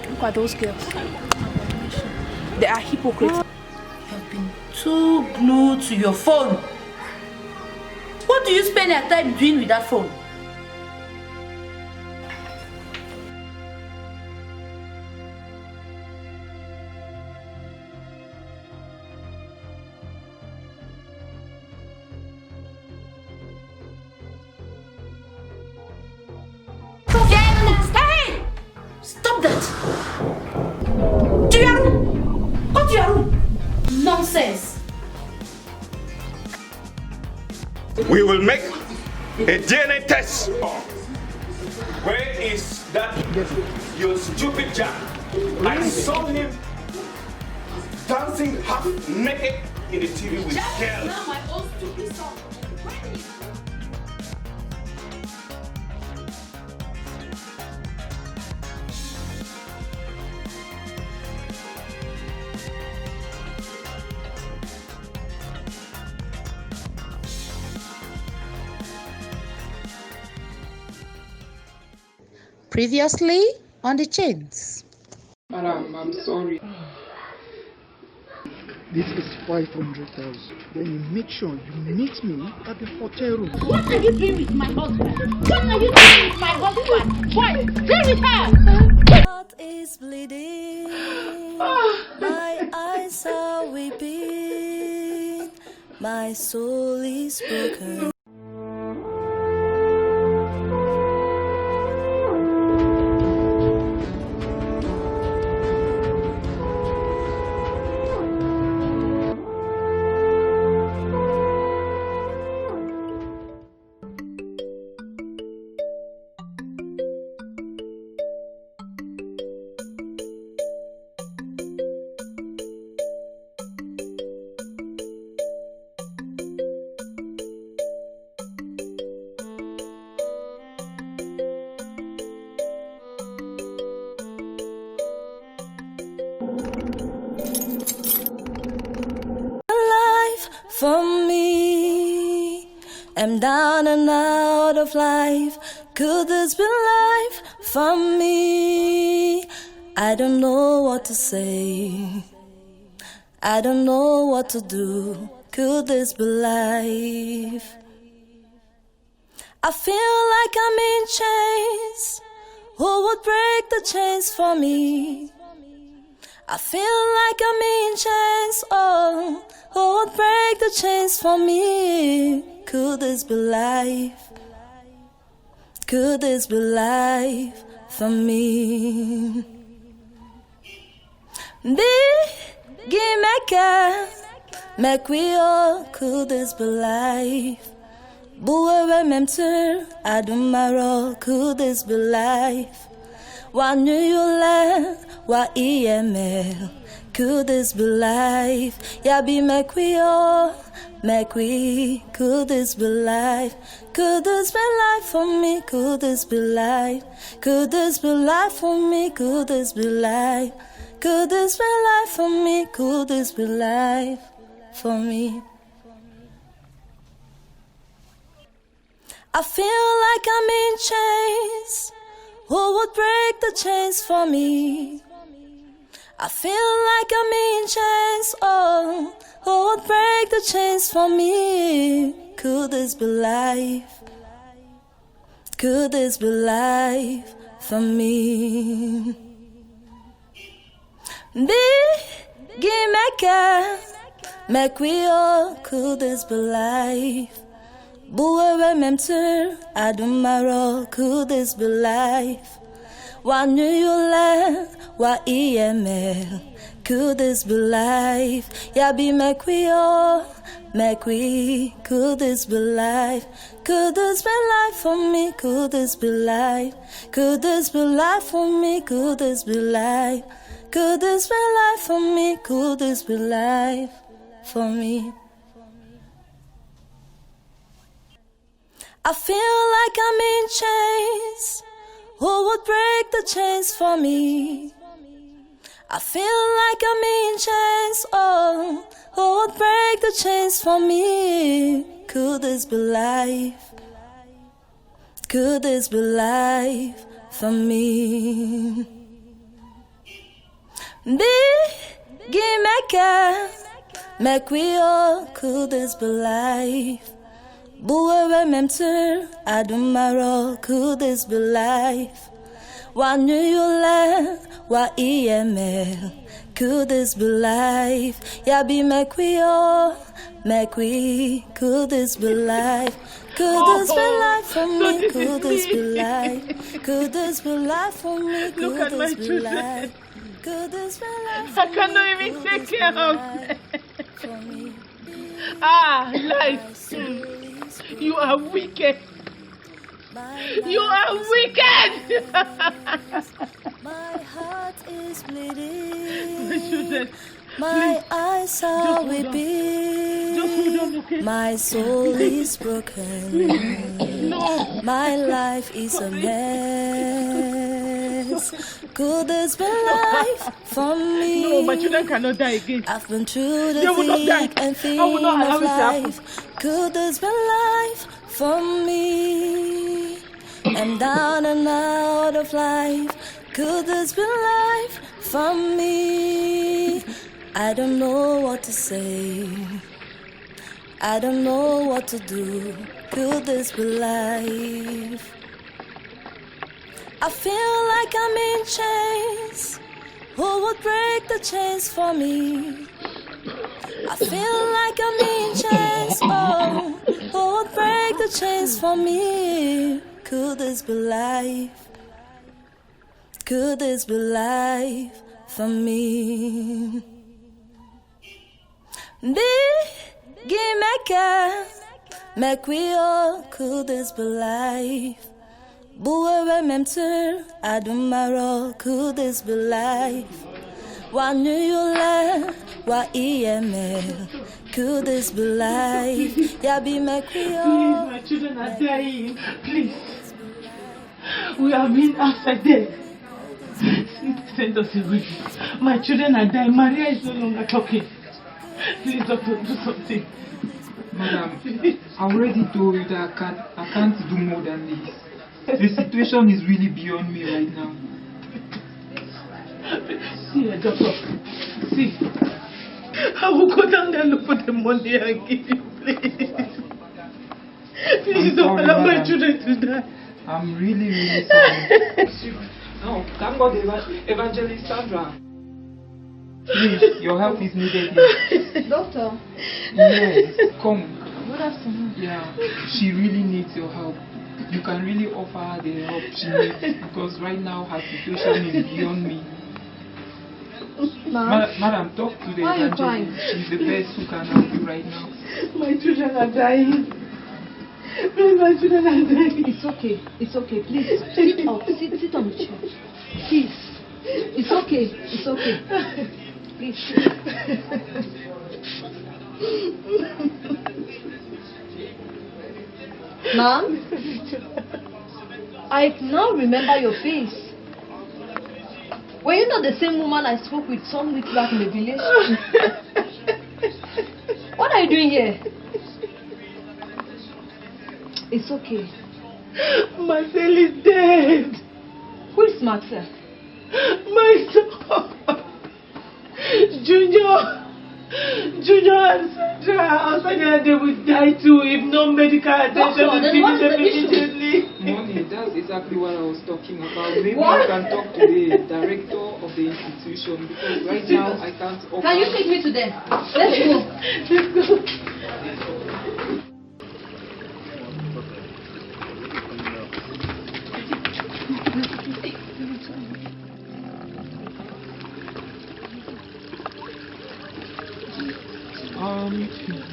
Look at those girls. They are hypocrites. You have been too glued to your phone. What do you spend your time doing with that phone? Hey! Stop that! To your room! Go to your room! Nonsense! We will make a DNA test. Where is that your stupid Jack? I saw him dancing half naked in the TV with girls. Now my own stupid song. Previously on the chains. Madam, I'm sorry. This is 500,000. Then you make sure you meet me at the hotel room. What are you doing with my husband? What are you doing with my husband? Why? Stay with her! Heart is bleeding. My eyes are weeping. My soul is broken. For me, I'm down and out of life. Could this be life for me? I don't know what to say. I don't know what to do. Could this be life? I feel like I'm in chains. Who would break the chains for me? I feel like I'm in chains. Oh, who would break the chains for me? Could this be life? Could this be life for me? Biggie maker, make we all. Could this be life? Buwe memtur adumaro. Could this be life? Wa New York, wa EML. Could this be life? Yabi make we all, make we. Could this be life? Could this be life for me? Could this be life? Could this be life for me? Could this be life? Could this be life for me? Could this be life for me? I feel like I'm in chains. Who would break the chains for me? I feel like I'm in chains. Oh, who would break the chains for me? Could this be life? Could this be life for me? Biggie maker, make we all. Could this be life? Buwe memtur adumaro. Could this be life? Wa New York, wa EML. Could this be life? Yabi make we all, make we. Could this be life? Could this be life for me? Could this be life? Could this be life for me? Could this be life? Could this be life for me? Could this be life for me? I feel like I'm in chains. Who would break the chains for me? I feel like I'm in chains, oh, who would break the chains for me? Could this be life? Could this be life for me? Biggie maker, make we all, could this be life? Buwe memtur, adumaro, could this be life? Wa New York, wa EML, could this be life? Yabi make we all, make we, could this be life? Could this be life for me? Could this be life? Could this be life for me? Could this be life? Could this be life? I cannot even take care of them. For me. Life. You are wicked. You are wicked. My heart is bleeding. My children, My eyes are weeping. just hold on, okay? My soul is broken. No. My life is a mess. Could this be life for me? No, my children cannot die again. I've been through the They will not die. thick and thin I will not allow of it to happen. life. Could this be life for me? I'm down and out of life. Could this be life for me? I don't know what to say. I don't know what to do. Could this be life? I feel like I'm in chains. Who would break the chains for me? I feel like I'm in chains. Oh, who would break the chains for me? Could this be life? Could this be life for me? Biggie maker, make we all, could this be life? Buwe memtur, adumaro, could this be life? Wa New York, wa EML, could this be life? Yabi make we Please, all. my children are dying. Please. We have been outside there. Send us away. My children are dying. Maria is no longer talking. Please, doctor, do something. Madam, I already told you that I can't do more than this. The situation is really beyond me right now. See, doctor. See. I will go down there and look for the money and give you, please. Please I'm don't sorry, allow my madam. children to die. I'm really, really sorry. No, thank God, Evangelist Sandra. Please, your help is needed here. Doctor, Yes, come. good afternoon. Yeah, she really needs your help. You can really offer her the help she needs because right now her situation is beyond me. Madam, talk to the Why are you evangelist. She's the best who can help you right now. My children are dying. Please, my children are dying. It's okay. It's okay. Please sit up. Sit on the chair. Please. It's okay. It's okay. Please. Ma'am, I now remember your face. Were you not the same woman I spoke with some weeks back in the village? What are you doing here? It's okay. Marcel is dead. Who is Marcel? My son. Junior and Sandra outside there, they will die too if no medical attention Doctor, is then given what is them the issue? immediately. Mommy, that's exactly what I was talking about. Maybe What? you can talk to the director of the institution because right now I can't offer. Can you take me to them? Let's go. Let's go.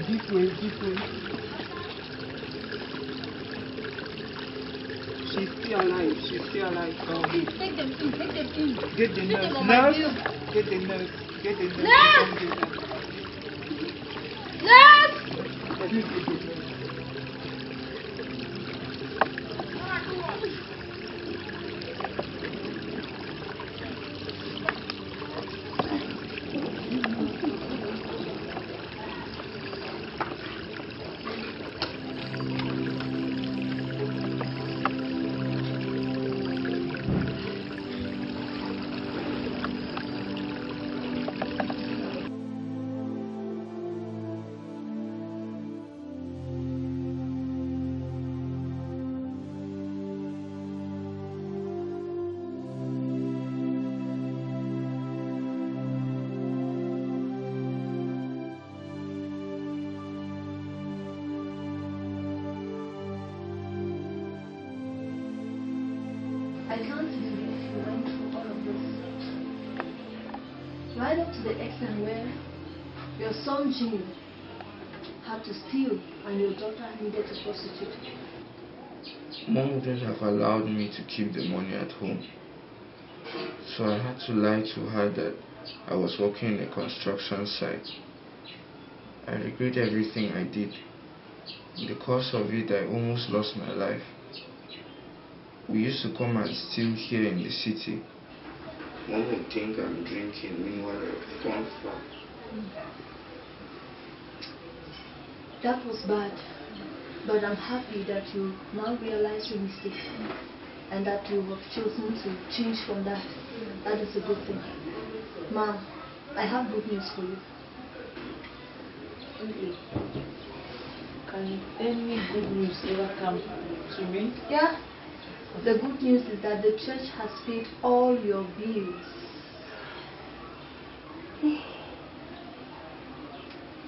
This way. She's still alive. Take them in. Get the Take nurse. them on my view. Get the nurse. Nurse! Come get her. Nurse! Let me get the nurse. can't believe you went through all of this. Right up to the extent where your son Jimmy had to steal and your daughter needed to prostitute. Mom wouldn't have allowed me to keep the money at home. So I had to lie to her that I was working in a construction site. I regret everything I did. In the course of it, I almost lost my life. We used to come and steal here in the city. Mom would think I'm drinking, meanwhile I found far. That was bad, but I'm happy that you now realize your mistake and that you have chosen to change from that. That is a good thing. Mom, I have good news for you. Okay. Can any good news ever come to me? Yeah. The good news is that the church has paid all your bills.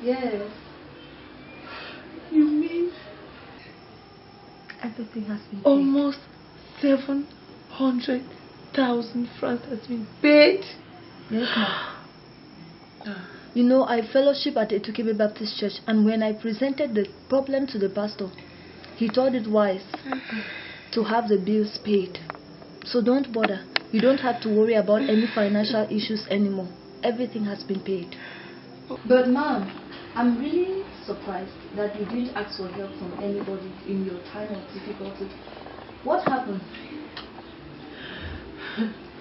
Yes. You mean Everything has been paid. almost 700,000 francs has been paid? Yes, ma'am. You know, I fellowship at Etukebe Baptist Church, and when I presented the problem to the pastor, he thought it wise to have the bills paid. So don't bother. You don't have to worry about any financial issues anymore. Everything has been paid. But ma'am, I'm really surprised that you didn't ask for help from anybody in your time of difficulty. What happened?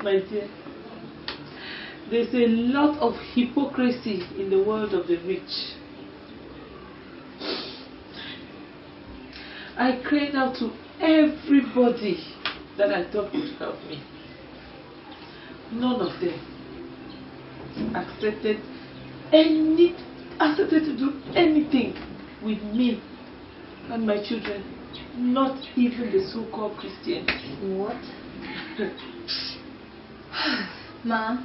My dear, there's a lot of hypocrisy in the world of the rich. I cried out to everybody that I thought would help me. None of them accepted to do anything with me and my children. Not even the so-called Christians. What? Ma'am,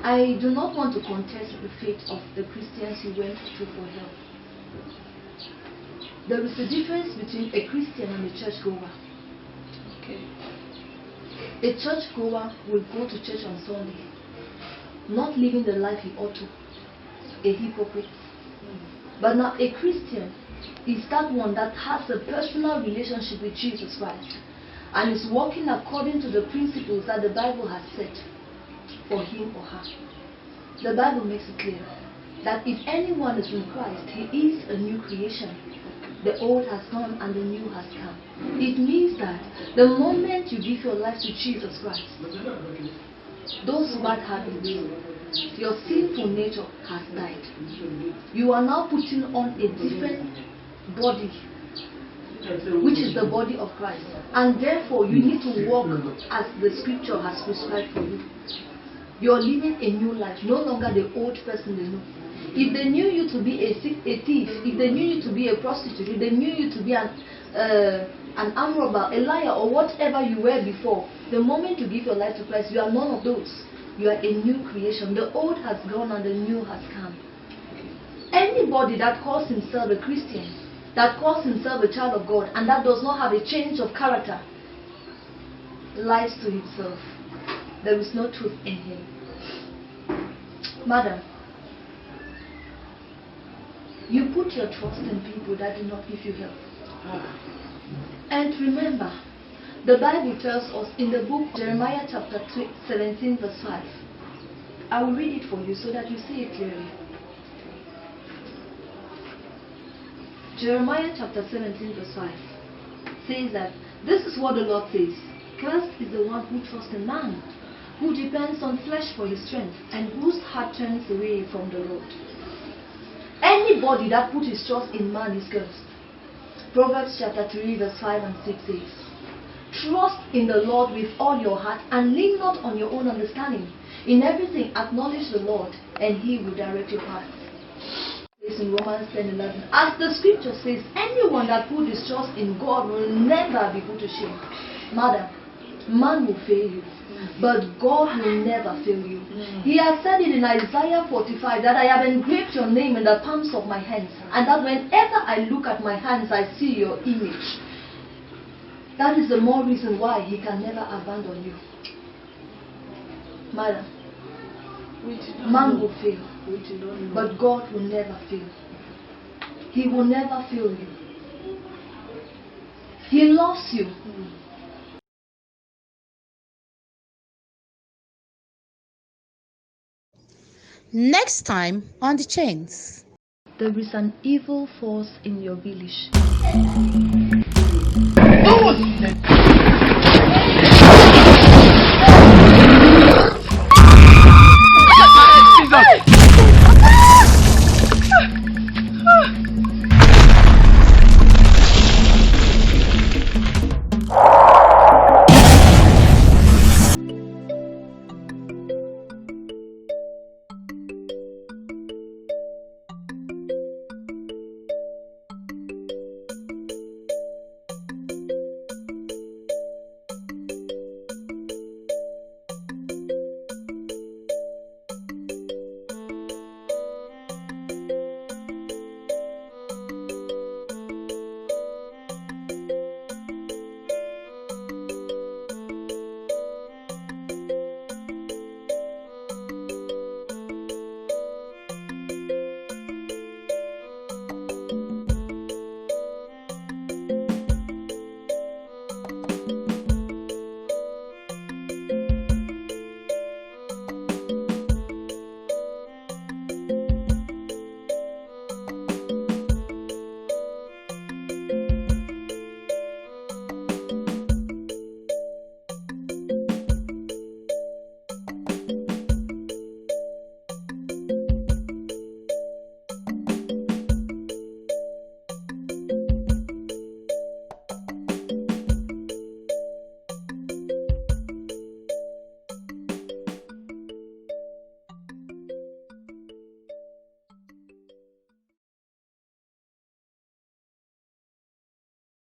I do not want to contest the fate of the Christians you went to for help. There is a difference between a Christian and a churchgoer. Okay. A churchgoer will go to church on Sunday, not living the life he ought to. A hypocrite. But now a Christian is that one that has a personal relationship with Jesus Christ and is walking according to the principles that the Bible has set for him or her. The Bible makes it clear that if anyone is in Christ, he is a new creation. The old has gone and the new has come. It means that the moment you give your life to Jesus Christ, those bad habits, your sinful nature has died. You are now putting on a different body, which is the body of Christ. And therefore, you need to walk as the scripture has prescribed for you. You are living a new life, no longer the old person they know. If they knew you to be a thief, if they knew you to be a prostitute, if they knew you to be an armed robber, a liar, or whatever you were before, the moment you give your life to Christ, you are none of those. You are a new creation. The old has gone and the new has come. Anybody that calls himself a Christian, that calls himself a child of God, and that does not have a change of character, lies to himself. There is no truth in him. Madam, you put your trust in people that do not give you help. And remember, the Bible tells us in the book Jeremiah chapter 17 verse 5. I will read it for you so that you see it clearly. Jeremiah chapter 17 verse 5 says that this is what the Lord says. Cursed is the one who trusts in man, who depends on flesh for his strength, and whose heart turns away from the Lord. Anybody that puts his trust in man is cursed. Proverbs chapter 3 verse 5 and 6 says, trust in the Lord with all your heart and lean not on your own understanding. In everything acknowledge the Lord and he will direct your path. It's in Romans 10:11. As the scripture says, anyone that puts his trust in God will never be put to shame. Madam, man will fail you, but God will never fail you. He has said it in Isaiah 45 that I have engraved your name in the palms of my hands, and that whenever I look at my hands, I see your image. That is the more reason why he can never abandon you. Madam, man will fail, but God will never fail. He will never fail you. He loves you. Next time on The Chains. There is an evil force in your village.